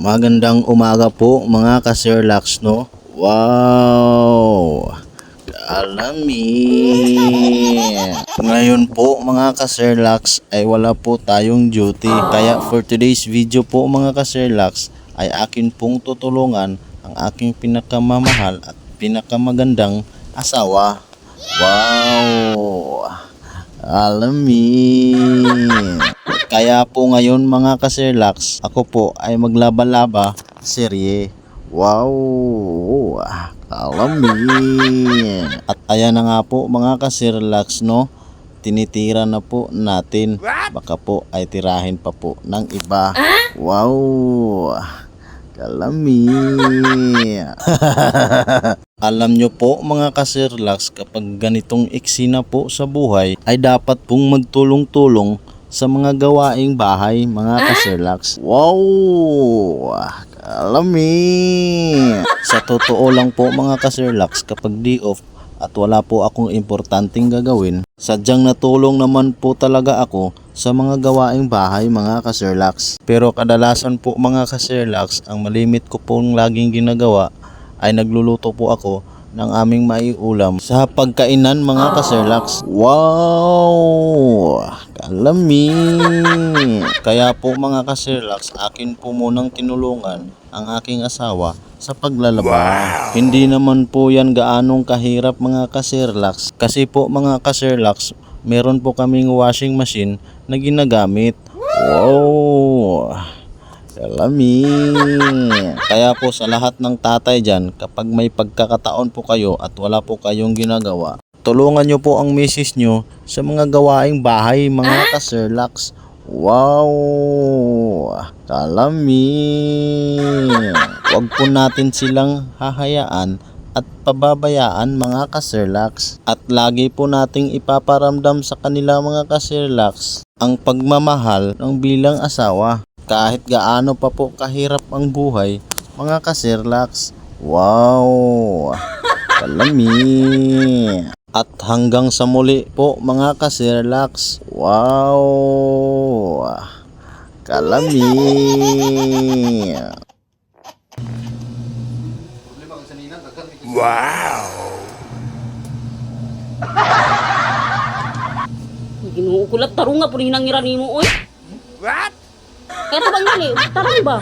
Magandang umaga po mga ka-Sherlock, no? Wow! Alamin! Ngayon po mga ka-Sherlock ay wala po tayong duty. Kaya for today's video po mga ka-Sherlock ay akin pong tutulungan ang aking pinakamamahal at pinakamagandang asawa. Wow! Alamin! Kaya po ngayon mga ka-Sherlock, ako po ay maglaba-laba serye. Wow! Alamin! At ayan na nga po mga ka-Sherlock, no? Tinitira na po natin. Baka po ay tirahin pa po ng iba. Wow! Alamin! Alam nyo po mga ka-Sherlock, kapag ganitong eksena po sa buhay ay dapat pong magtulong-tulong sa mga gawaing bahay mga ka-Sherlock. Wow! Alamin! Sa totoo lang po mga ka-Sherlock, kapag day off at wala po akong importanteng gagawin, sadyang natulong naman po talaga ako sa mga gawaing bahay mga ka-Sherlock. Pero kadalasan po mga ka-Sherlock, ang malimit ko pong laging ginagawa ay nagluluto po ako ng aming maiulam sa pagkainan mga ka-Sherlock. Wow! Alamin! Kaya po mga ka-Sherlock, akin po munang tinulungan ang aking asawa sa paglalaba. Wow! Hindi naman po yan gaanong kahirap mga ka-Sherlock. Kasi po mga ka-Sherlock, meron po kaming washing machine na ginagamit. Wow! Alamin! Kaya po sa lahat ng tatay dyan, kapag may pagkakataon po kayo at wala po kayong ginagawa, tulungan nyo po ang misis nyo sa mga gawaing bahay mga ka-Sherlock. Wow! Alamin! Huwag po natin silang hahayaan at pababayaan mga ka-Sherlock. At lagi po nating ipaparamdam sa kanila mga ka-Sherlock ang pagmamahal ng bilang asawa. Kahit gaano pa po kahirap ang buhay mga ka-Sherlock. Wow! Alamin! At hanggang sa muli po mga ka-Sherlock. Wow! Alamin! Wow! Ginoo ko lang tarong nga po rin nangiran mo oy. What? Kaya tabang gali, tarong ba?